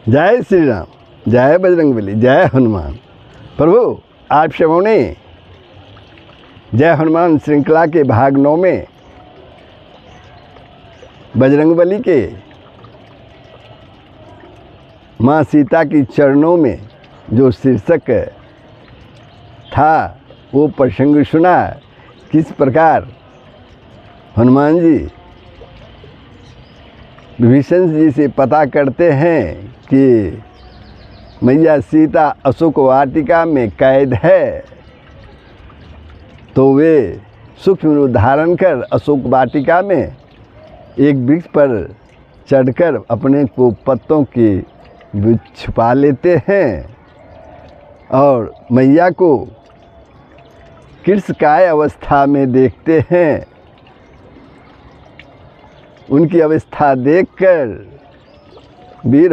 जय श्री राम, जय बजरंगबली, जय हनुमान। प्रभु आप सबों ने जय हनुमान श्रृंखला के भाग 9 में बजरंगबली के माँ सीता की चरणों में जो शीर्षक था वो प्रसंग सुना। किस प्रकार हनुमान जी विभीषण जी से पता करते हैं कि मैया सीता अशोक वाटिका में कैद है, तो वे सूक्ष्म रूप धारण कर अशोक वाटिका में एक वृक्ष पर चढ़कर अपने को पत्तों के छुपा लेते हैं और मैया को कृष्णकाय अवस्था में देखते हैं। उनकी अवस्था देखकर वीर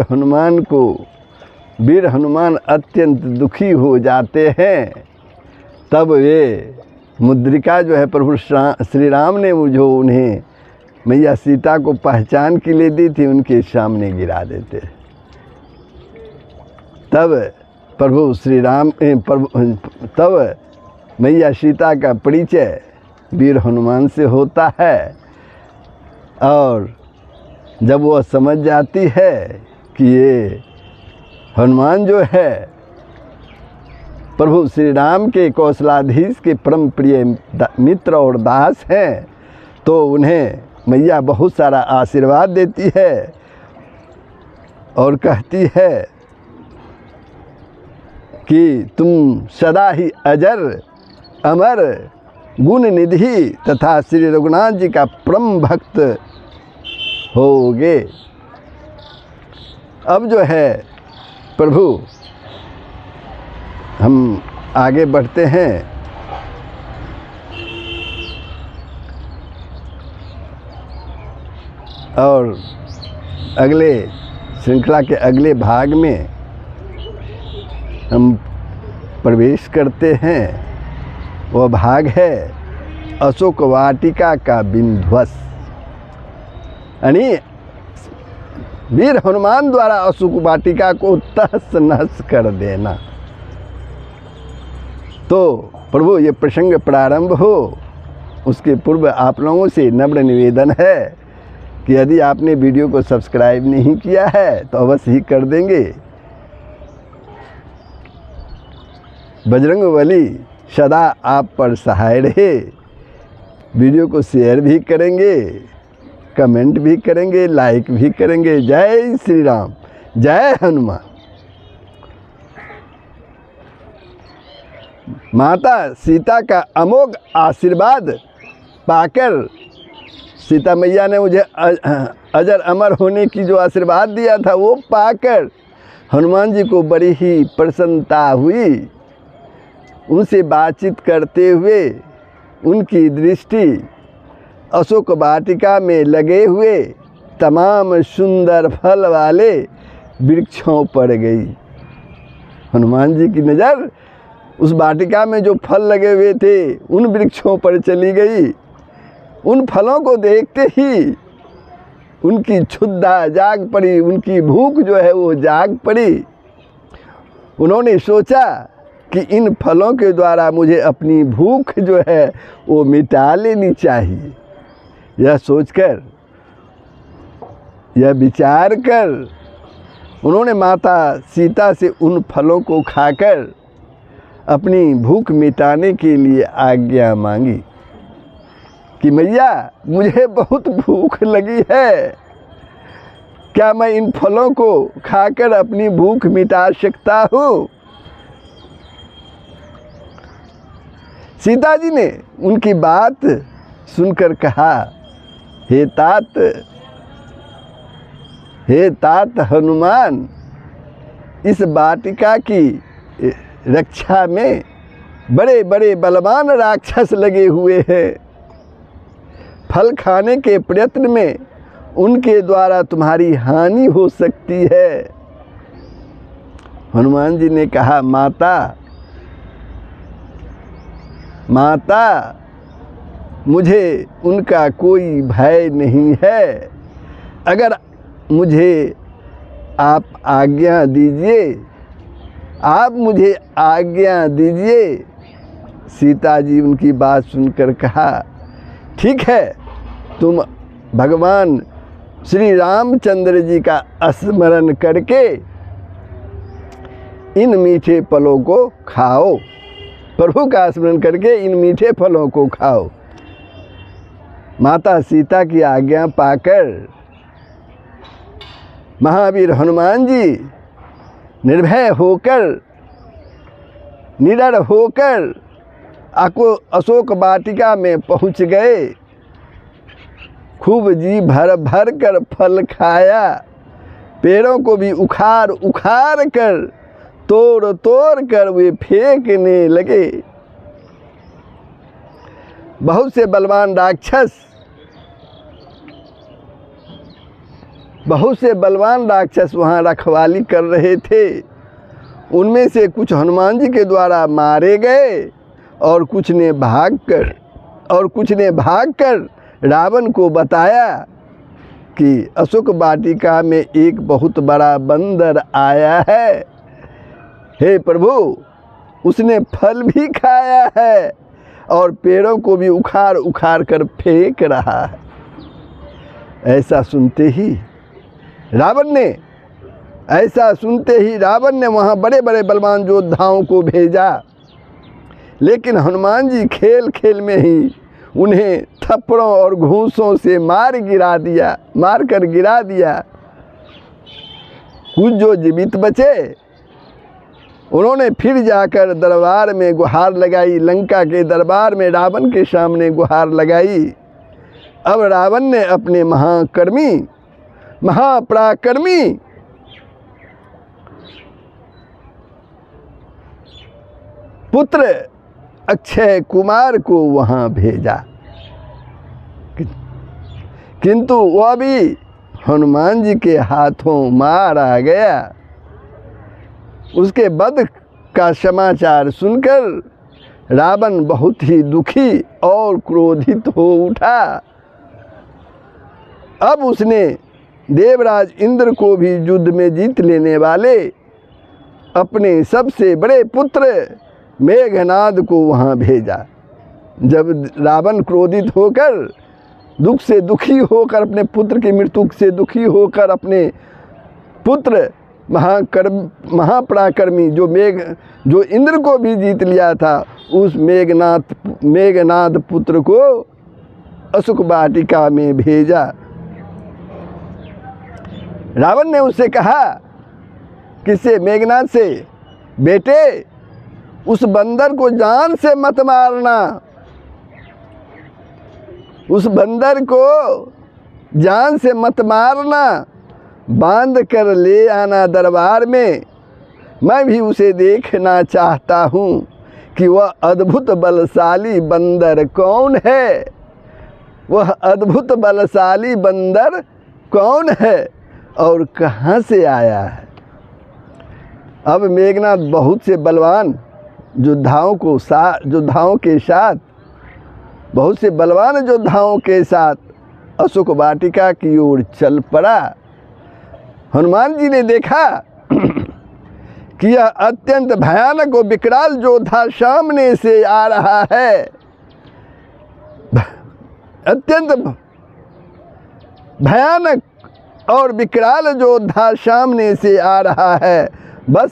हनुमान अत्यंत दुखी हो जाते हैं। तब वे मुद्रिका जो है प्रभु श्री राम ने वो जो उन्हें मैया सीता को पहचान के लिए दी थी उनके सामने गिरा देते। तब प्रभु श्री राम तब मैया सीता का परिचय वीर हनुमान से होता है और जब वह समझ जाती है कि ये हनुमान जो है प्रभु श्री राम के कौशलाधीश के परम प्रिय मित्र और दास हैं, तो उन्हें मैया बहुत सारा आशीर्वाद देती है और कहती है कि तुम सदा ही अजर अमर गुण निधि तथा श्री रघुनाथ जी का परम भक्त होगे। अब जो है प्रभु हम आगे बढ़ते हैं और अगले श्रृंखला के अगले भाग में हम प्रवेश करते हैं। वह भाग है अशोक वाटिका का विध्वंस, यानी वीर हनुमान द्वारा अशोक वाटिका को तहस नहस कर देना। तो प्रभु ये प्रसंग प्रारंभ हो उसके पूर्व आप लोगों से नम्र निवेदन है कि यदि आपने वीडियो को सब्सक्राइब नहीं किया है तो अवश्य ही कर देंगे। बजरंगबली सदा आप पर सहाय रहे। वीडियो को शेयर भी करेंगे, कमेंट भी करेंगे, लाइक भी करेंगे। जय श्री राम, जय हनुमान। माता सीता का अमोघ आशीर्वाद पाकर सीता मैया ने मुझे अजर अमर होने की जो आशीर्वाद दिया था वो पाकर हनुमान जी को बड़ी ही प्रसन्नता हुई। उनसे बातचीत करते हुए उनकी दृष्टि अशोक वाटिका में लगे हुए तमाम सुंदर फल वाले वृक्षों पर गई। हनुमान जी की नज़र उस वाटिका में जो फल लगे हुए थे उन वृक्षों पर चली गई। उन फलों को देखते ही उनकी क्षुधा जाग पड़ी, उनकी भूख जो है वो जाग पड़ी। उन्होंने सोचा कि इन फलों के द्वारा मुझे अपनी भूख जो है वो मिटा लेनी चाहिए। यह सोचकर, यह विचार कर उन्होंने माता सीता से उन फलों को खाकर अपनी भूख मिटाने के लिए आज्ञा मांगी कि मैया मुझे बहुत भूख लगी है, क्या मैं इन फलों को खाकर अपनी भूख मिटा सकता हूँ? सीता जी ने उनकी बात सुनकर कहा, हे तात हनुमान, इस वाटिका की रक्षा में बड़े बड़े बलवान राक्षस लगे हुए हैं। फल खाने के प्रयत्न में उनके द्वारा तुम्हारी हानि हो सकती है। हनुमान जी ने कहा, माता मुझे उनका कोई भय नहीं है। अगर मुझे आप आज्ञा दीजिए, आप मुझे आज्ञा दीजिए। सीता जी उनकी बात सुनकर कहा, ठीक है, तुम भगवान श्री रामचंद्र जी का स्मरण करके इन मीठे फलों को खाओ, प्रभु का स्मरण करके इन मीठे फलों को खाओ। माता सीता की आज्ञा पाकर महावीर हनुमान जी निर्भय होकर, निडर होकर अशोक वाटिका में पहुंच गए। खूब जी भर भर कर फल खाया, पेड़ों को भी उखाड़ उखाड़ कर, तोड़ तोड़ कर वे फेंकने लगे। बहुत से बलवान राक्षस वहाँ रखवाली कर रहे थे। उनमें से कुछ हनुमान जी के द्वारा मारे गए और कुछ ने भागकर रावण को बताया कि अशोक वाटिका में एक बहुत बड़ा बंदर आया है। हे प्रभु, उसने फल भी खाया है और पेड़ों को भी उखाड़ उखाड़ कर फेंक रहा है। ऐसा सुनते ही रावण ने वहाँ बड़े बड़े बलवान योद्धाओं को भेजा, लेकिन हनुमान जी खेल खेल में ही उन्हें थप्पड़ों और घूंसों से मार कर गिरा दिया। कुछ जो जीवित बचे उन्होंने फिर जाकर दरबार में गुहार लगाई, लंका के दरबार में रावण के सामने गुहार लगाई। अब रावण ने अपने महापराक्रमी पुत्र अक्षय कुमार को वहाँ भेजा, किंतु वह भी हनुमान जी के हाथों मारा गया। उसके वध का समाचार सुनकर रावण बहुत ही दुखी और क्रोधित हो उठा। अब उसने देवराज इंद्र को भी युद्ध में जीत लेने वाले अपने सबसे बड़े पुत्र मेघनाद को वहाँ भेजा। जब रावण क्रोधित होकर, दुख से दुखी होकर, अपने पुत्र की मृत्यु से दुखी होकर अपने पुत्र महापराक्रमी जो इंद्र को भी जीत लिया था, उस मेघनाद पुत्र को अशोक वाटिका में भेजा। रावण ने उससे कहा, किससे? मेघनाद से, बेटे उस बंदर को जान से मत मारना, उस बंदर को जान से मत मारना, बांध कर ले आना दरबार में। मैं भी उसे देखना चाहता हूँ कि वह अद्भुत बलशाली बंदर कौन है, वह अद्भुत बलशाली बंदर कौन है और कहाँ से आया है। अब मेघनाद बहुत से बलवान योद्धाओं के साथ अशोक वाटिका की ओर चल पड़ा। हनुमान जी ने देखा कि यह अत्यंत भयानक और विकराल योद्धा सामने से आ रहा है, अत्यंत भयानक और विकराल योद्धा सामने से आ रहा है। बस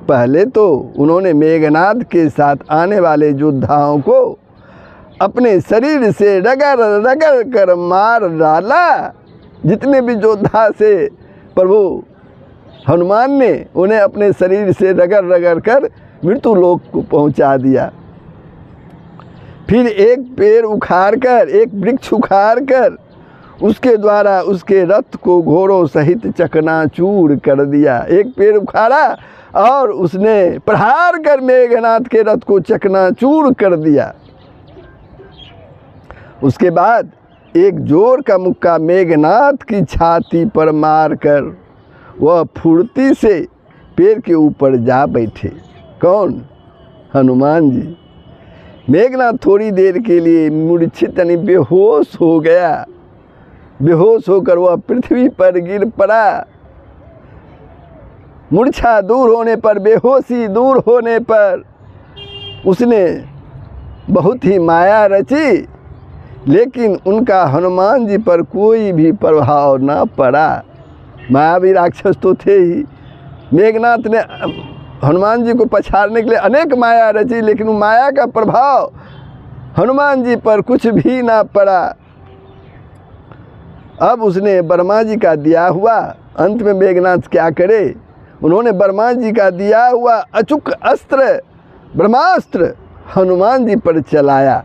पहले तो उन्होंने मेघनाद के साथ आने वाले योद्धाओं को अपने शरीर से रगड़ कर मार डाला। जितने भी योद्धा से प्रभु हनुमान ने उन्हें अपने शरीर से रगड़ कर मृत्यु लोक को पहुंचा दिया। फिर एक पेड़ उखाड़कर, एक वृक्ष उखाड़कर उसके द्वारा उसके रथ को घोड़ों सहित चकनाचूर कर दिया। एक पेड़ उखाड़ा और उसने प्रहार कर मेघनाद के रथ को चकनाचूर कर दिया। उसके बाद एक जोर का मुक्का मेघनाद की छाती पर मारकर वह फुर्ती से पेड़ के ऊपर जा बैठे। कौन? हनुमान जी। मेघनाद थोड़ी देर के लिए मूर्छित यानी बेहोश हो गया। बेहोश होकर वह पृथ्वी पर गिर पड़ा। मूर्छा दूर होने पर, बेहोशी दूर होने पर उसने बहुत ही माया रची, लेकिन उनका हनुमान जी पर कोई भी प्रभाव ना पड़ा। मायावी राक्षस तो थे ही। मेघनाथ ने हनुमान जी को पछाड़ने के लिए अनेक माया रची, लेकिन वो माया का प्रभाव हनुमान जी पर कुछ भी ना पड़ा। अब उसने ब्रह्मा जी का दिया हुआ, अंत में मेघनाथ क्या करे, उन्होंने ब्रह्मा जी का दिया हुआ अचूक अस्त्र ब्रह्मास्त्र हनुमान जी पर चलाया।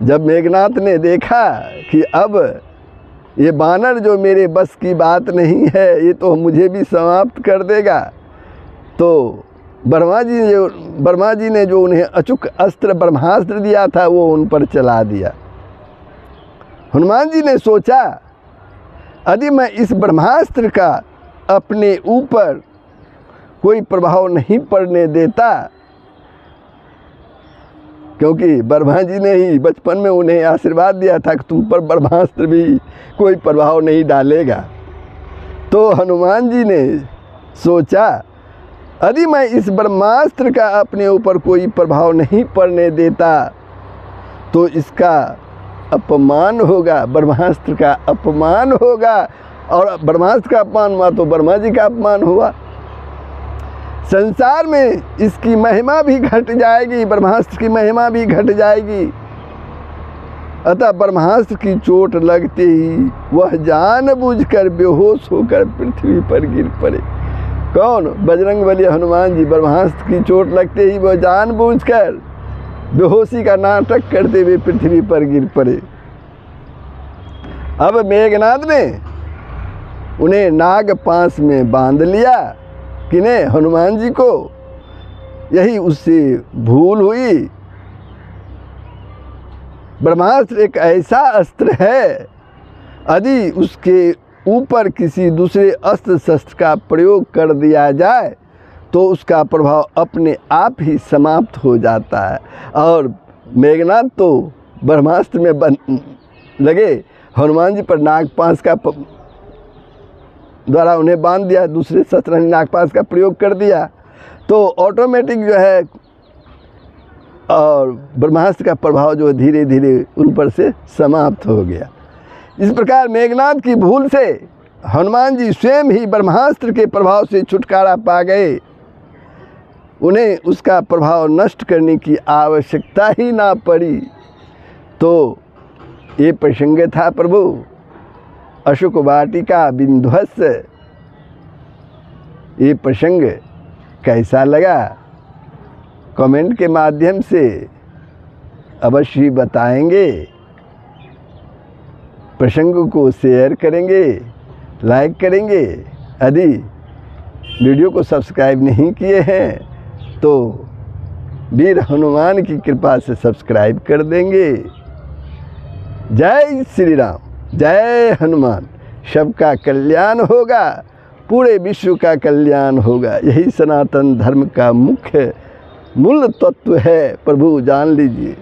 जब मेघनाथ ने देखा कि अब ये बानर जो मेरे बस की बात नहीं है, ये तो मुझे भी समाप्त कर देगा, तो ब्रह्मा जी ने जो उन्हें अचूक अस्त्र ब्रह्मास्त्र दिया था वो उन पर चला दिया। हनुमान जी ने सोचा, यदि मैं इस ब्रह्मास्त्र का अपने ऊपर कोई प्रभाव नहीं पड़ने देता, क्योंकि ब्रह्मा जी ने ही बचपन में उन्हें आशीर्वाद दिया था कि तुम पर ब्रह्मास्त्र भी कोई प्रभाव नहीं डालेगा, तो हनुमान जी ने सोचा, यदि मैं इस ब्रह्मास्त्र का अपने ऊपर कोई प्रभाव नहीं पड़ने देता तो इसका अपमान होगा, ब्रह्मास्त्र का अपमान होगा, और ब्रह्मास्त्र का अपमान हुआ तो ब्रह्मा जी का अपमान हुआ। संसार में इसकी महिमा भी घट जाएगी, ब्रह्मास्त्र की महिमा भी घट जाएगी। अतः ब्रह्मास्त्र की चोट लगते ही वह जानबूझकर बेहोश होकर पृथ्वी पर गिर पड़े। कौन? बजरंगबली हनुमान जी। ब्रह्मास्त्र की चोट लगते ही वह जानबूझकर बेहोशी का नाटक करते हुए पृथ्वी पर गिर पड़े। अब मेघनाथ ने उन्हें नाग पास में बांध लिया। किन्हें? हनुमान जी को। यही उससे भूल हुई। ब्रह्मास्त्र एक ऐसा अस्त्र है, यदि उसके ऊपर किसी दूसरे अस्त्र शस्त्र का प्रयोग कर दिया जाए तो उसका प्रभाव अपने आप ही समाप्त हो जाता है। और मेघनाथ तो ब्रह्मास्त्र में लगे, हनुमान जी पर नागपाश का द्वारा उन्हें बांध दिया, दूसरे शस्त्र नागपाश का प्रयोग कर दिया, तो ऑटोमेटिक जो है और ब्रह्मास्त्र का प्रभाव जो धीरे धीरे उन पर से समाप्त हो गया। इस प्रकार मेघनाथ की भूल से हनुमान जी स्वयं ही ब्रह्मास्त्र के प्रभाव से छुटकारा पा गए। उन्हें उसका प्रभाव नष्ट करने की आवश्यकता ही ना पड़ी। तो ये प्रसंग था प्रभु अशोक वाटिका विध्वंस। ये प्रसंग कैसा लगा कमेंट के माध्यम से अवश्य बताएंगे। प्रसंग को शेयर करेंगे, लाइक करेंगे। यदि वीडियो को सब्सक्राइब नहीं किए हैं तो वीर हनुमान की कृपा से सब्सक्राइब कर देंगे। जय श्री राम, जय हनुमान। सबका कल्याण होगा, पूरे विश्व का कल्याण होगा। यही सनातन धर्म का मुख्य मूल तत्व है, प्रभु जान लीजिए।